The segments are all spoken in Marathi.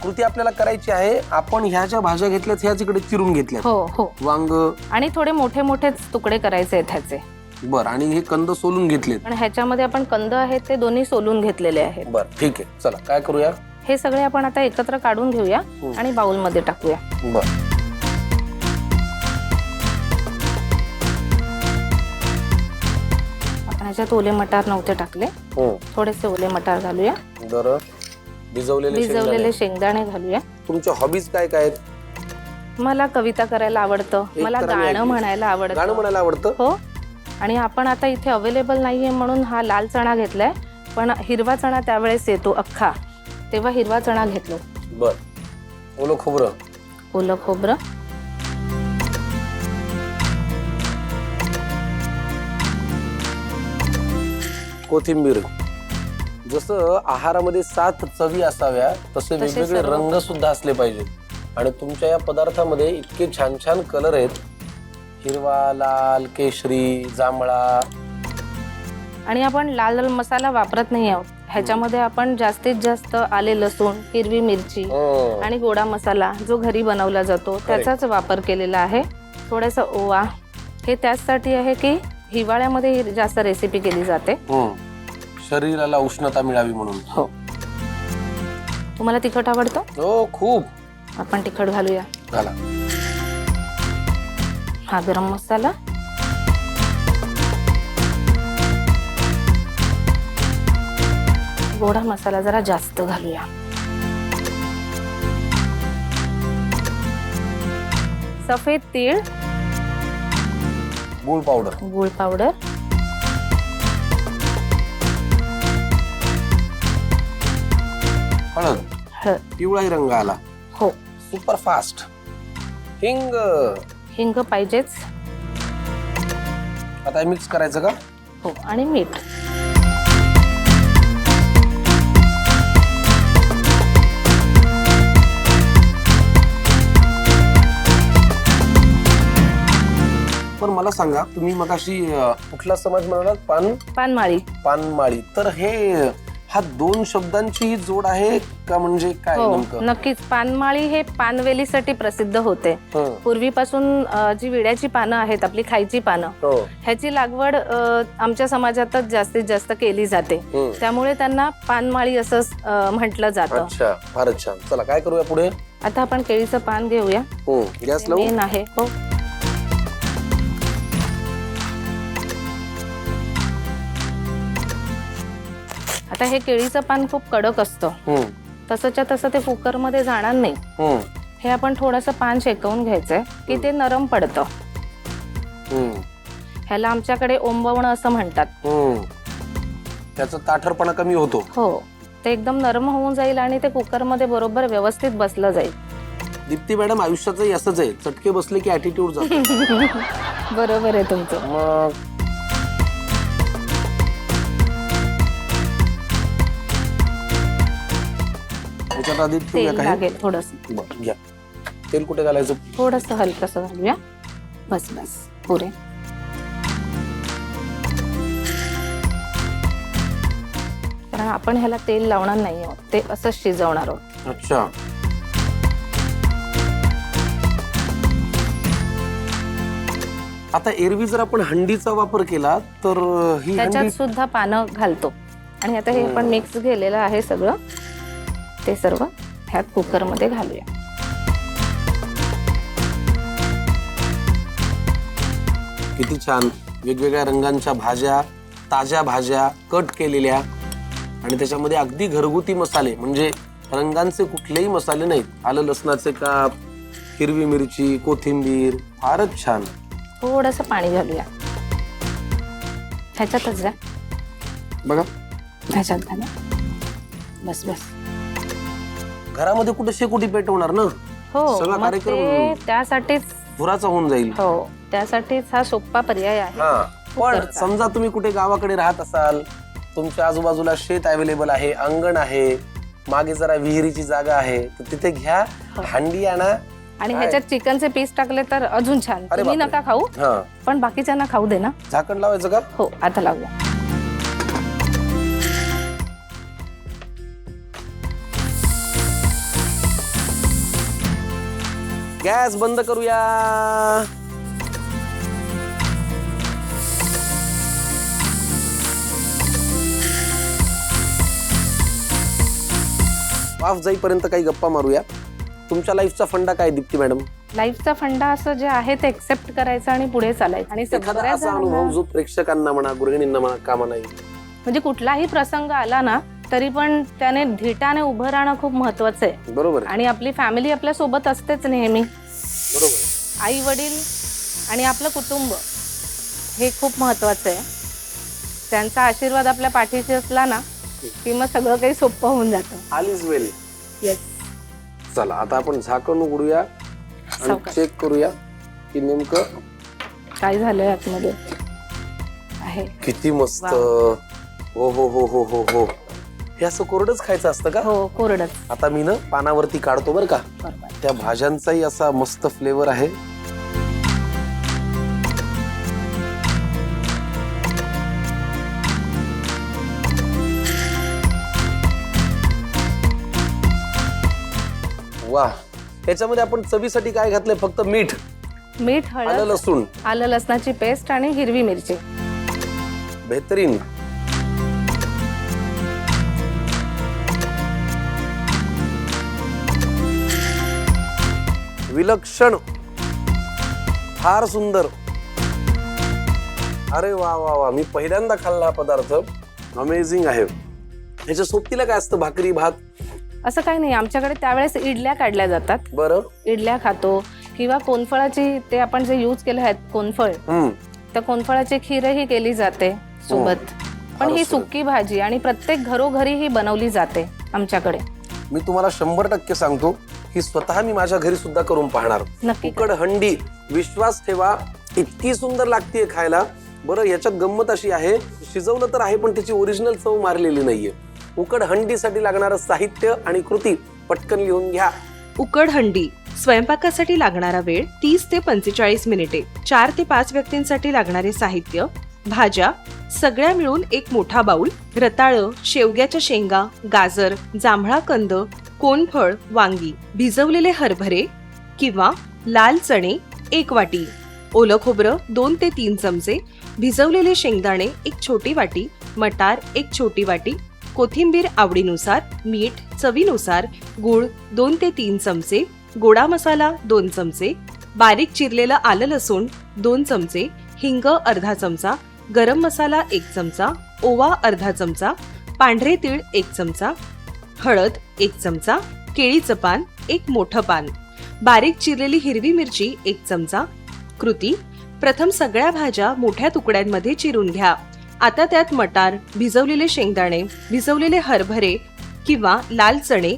कृती आपल्याला करायची आहे. आपण ह्या ज्या भाज्या घेतल्यात ह्याच इकडे चिरून घेतल्यात. हो हो. वांग आणि थोडे मोठे मोठे तुकडे करायचे आहेत ह्याचे. बर, आणि हे कंद सोलून घेतलेत. पण ह्याच्यामध्ये आपण कंद आहेत ते दोन्ही सोलून घेतलेले आहेत. बर ठीक आहे, चला काय करूया. हे सगळे आपण आता एकत्र काढून घेऊया आणि बाउल मध्ये टाकूया. बर, आपण ह्याच्यात ओले मटार नव्हते टाकले, थोडेसे ओले मटार घालूया. बर, भिजवलेले शेंगदाणे घालूया. तुमच्या हॉबीज काय काय आहेत? मला कविता करायला आवडतं, मला गाणं म्हणायला आवडतं. गाणं म्हणायला आवडतं. हो. आणि आपण आता इथे अवेलेबल नाहीये म्हणून हा लाल चणा घेतलाय, पण हिरवा चणा त्यावेळेस येतो अख्खा, तेव्हा हिरवा चणा घेतलो. बर, ओलं खोबरं, ओलं खोबरं, कोथिंबीर. जसं आहारामध्ये 7 चवी असाव्या तसे वेगवेगळे सर्व रंग सुद्धा असले पाहिजेत. आणि तुमच्या या पदार्थामध्ये इतके छान छान कलर आहेत, हिरवा, लाल, केशरी, जांभळा. आणि आपण लाल लाल मसाला वापरत नाही आहोत ह्याच्यामध्ये. आपण जास्तीत जास्त आले लसूण, हिरवी मिरची आणि गोडा मसाला जो घरी बनवला जातो त्याचाच वापर केलेला आहे. थोडासा ओवा. हे त्याचसाठी आहे की हिवाळ्यामध्ये जास्त रेसिपी केली जाते, शरीराला उष्णता मिळावी म्हणून. हो. तुम्हाला तिखट आवडतं? हो, खूप. आपण तिखट घालूया. घाला. हा गरम मसाला, गोडा मसाला जरा जास्त घालूया. सफेद तीळ, गूळ पावडर, गूळ पावडर, हळद. हळद. पिवळाही रंग आला. हो. Super fast. हिंग. हिंग पाहिजेच. आता मिक्स करायचं का? हो. आणि मीठ. पण मला सांगा, तुम्ही मगाशी कुठला समाज म्हणालात? पानमाळी. पानमाळी. तर हे हा 2 शब्दांची जोड आहे का, म्हणजे काय हो, नेमकं? नक्कीच. पानमाळी हे पानवेलीसाठी प्रसिद्ध होते. पूर्वीपासून जी विड्याची पानं आहेत, आपली खायची पानं, ह्याची लागवड आमच्या समाजातच जास्तीत जास्त केली जाते, त्यामुळे त्यांना पानमाळी असं म्हटलं जातं. अच्छा, फारच छान. चला काय करूया पुढे. आता आपण केळीचं पान घेऊया. गॅस लावू. मेन आहे. हो. आता हे केळीचं पान खूप कडक असतं, तसंच्या तसं ते कुकर मध्ये जाणार नाही. हे आपण थोडंसं पान शेकवून घ्यायचंय की ते नरम पडतं. ह्याला आमच्याकडे ओंबवणं असं म्हणतात. त्याचा ताठरपणा कमी होतो. हो. ते एकदम नरम होऊन जाईल आणि ते कुकर मध्ये बरोबर व्यवस्थित बसलं जाईल. दीप्ती मॅडम, आयुष्याचंही असंच आहे, चटके बसले की ऍटिट्यूड जातो. बरोबर आहे तुमचं. मग त्याच्यात आधी ठेवूया तेल काय? लागेल थोडस. बरं, घ्या. तेल कुठे घालायचं? थोडस हलकस घालूया. बस बस, पुरे. कारण आपण ह्याला तेल लावणार नाही आहोत, ते असंच शिजवणार आहोत. अच्छा. आता एरवी जर आपण हंडीचा वापर केला तर ही त्याच्यात हंडी सुद्धा पानं घालतो. आणि आता हे आपण मिक्स केलेलं आहे सगळं, ते सर्व ह्यात कुकर मध्ये घालूया. किती छान वेगवेगळ्या रंगांच्या भाज्या, ताज्या भाज्या कट केलेल्या, आणि त्याच्यामध्ये अगदी घरगुती मसाले, म्हणजे रंगांचे कुठलेही मसाले नाहीत. आलं लसणाचे काप, हिरवी मिरची, कोथिंबीर. फारच छान. थोडस पाणी घालूया. ह्याच्यातच द्या. बघा, ह्याच्यात घाला. बस बस. घरामध्ये कुठे शेकोटी पेटवणार ना. हो, सगळा मग कार्यक्रम ते त्यासाठीच. धुराचा होऊन जाईल. हो, त्यासाठीच हा सोपा पर्याय आहे. पण समजा तुम्ही कुठे गावाकडे राहत असाल, तुमच्या आजूबाजूला शेत अवेलेबल आहे, अंगण आहे, मागे जरा विहिरीची जागा आहे, तर तिथे घ्या, हंडी आणा. आणि ह्याच्यात चिकनचे पीस टाकले तर अजून छान. तुम्ही नका खाऊ, पण बाकीच्यांना खाऊ दे ना. झाकण लावायचं का? हो, आता लावूया. गॅस बंद करूया. वाफ जाईपर्यंत काही गप्पा मारूया. तुमच्या लाईफचा फंडा काय दीप्ती मॅडम? लाईफचा फंडा असं जे आहे ते एक्सेप्ट करायचं आणि पुढे चालायचं. आणि एखादा सगळ्या असा अनुभव जो प्रेक्षकांना म्हणा, गृहिणींना म्हणा, कामा नाही, म्हणजे कुठलाही प्रसंग आला ना तरी पण त्याने धीटाने उभं राहणं खूप महत्वाचं आहे. बरोबर आहे. आणि आपली फॅमिली आपल्या सोबत असतेच नेहमी. बरोबर आहे. आई वडील आणि आपलं कुटुंब हे खूप महत्वाचं आहे. त्यांचा आशीर्वाद आपल्या पाठीशी असला ना की मग सगळं काही सोपं होऊन जातं. All is well. येस. चला आता आपण झाकण उघडूया आणि सावकाश. चेक करूया की नेमकं काय झालंय आतमध्ये. आहे. किती मस्त. हो हो हो हो हो हो. हे असं कोरडच खायचं असतं का? हो कोरडच. आता मी ना पानावरती काढतो बरं का. बरोबर. त्या भाज्यांचाही असा मस्त फ्लेवर आहे. वा. याच्यामध्ये आपण चवीसाठी काय घातलंय? फक्त मीठ, मीठ, आलं, हळद, लसूण. आलं लसणाची पेस्ट आणि हिरवी मिरची. बेहतरीन. विलक्षण, फार सुंदर. अरे वा वा वा. मी पहिल्यांदा खाल्ला हा पदार्थ. अमेझिंग आहे. ह्याच्या सोबतीला काय असतं? भाकरी, भात? असं काही नाही. आमच्याकडे त्यावेळेस इडल्या काढल्या जातात. बरं. इडल्या खातो किंवा कोनफळाची, ते आपण जे यूज केलं आहे कोनफळ, त्या कोनफळाची खीरही केली जाते सोबत. पण ही सुकी भाजी आणि प्रत्येक घरोघरी ही बनवली जाते आमच्याकडे. मी तुम्हाला 100% सांगतो ही स्वतः मी माझ्या घरी सुद्धा करून पाहणार. नक्की. उकड हंडी, विश्वास ठेवा, इतकी सुंदर लागते खायला. बरं, याच्यात गंमत अशी आहे, शिजवलं तर आहे पण त्याची ओरिजिनल चव मारलेली नाहीये. उकड हंडीसाठी लागणारं साहित्य आणि कृती पटकन लिहून घ्या. उकड हंडी. स्वयंपाकासाठी लागणारा वेळ 30 ते 45 मिनिटे. 4 ते 5 व्यक्तींसाठी लागणारे साहित्य: भाज्या सगळ्या मिळून एक मोठा बाउल, रताळं, शेवग्याच्या शेंगा, गाजर, जांभळा कंद, कोनफळ, वांगी, भिजवलेले हरभरे किंवा लाल चणे 1 वाटी, ओलं खोबरं 2 ते 3 चमचे, भिजवलेले शेंगदाणे 1 छोटी वाटी, मटार 1 छोटी वाटी, कोथिंबीर आवडीनुसार, मीठ चवीनुसार, गूळ 2 ते 3 चमचे, गोडा मसाला 2 चमचे, बारीक चिरलेलं आलं लसूण 2 चमचे, हिंग अर्धा चमचा, गरम मसाला 1 चमचा, ओवा अर्धा चमचा, पांढरे तीळ 1 चमचा, हळद 1 चमचा, केळीचं पान 1 मोठं पान, बारीक चिरलेली हिरवी मिरची 1 चमचा. कृती: प्रथम सगळ्या भाज्या मोठ्या तुकड्यांमध्ये चिरून घ्या. आता त्यात मटार, भिजवलेले शेंगदाणे, भिजवलेले हरभरे किंवा लाल चणे,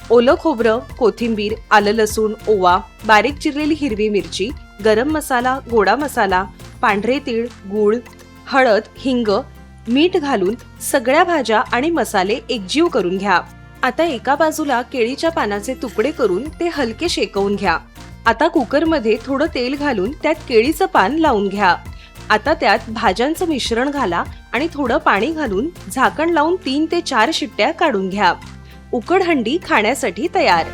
ओलं खोबरं, कोथिंबीर, आलं लसूण, ओवा, बारीक चिरलेली हिरवी मिरची, गरम मसाला, गोडा मसाला, पांढरे तीळ, गूळ, हळद, हिंग, मीठ घालून सगळ्या भाज्या आणि मसाले एकजीव करून घ्या. आता एका बाजूला केळीच्या पानाचे तुकडे करून ते हलके शेकवून घ्या. आता कुकरमध्ये थोडं तेल घालून त्यात केळीचं पान लावून घ्या. आता त्यात भाज्यांचं मिश्रण घाला आणि थोडं पाणी घालून झाकण लावून 3 ते 4 शिट्ट्या काढून घ्या. उकड हंडी खाण्यासाठी तयार.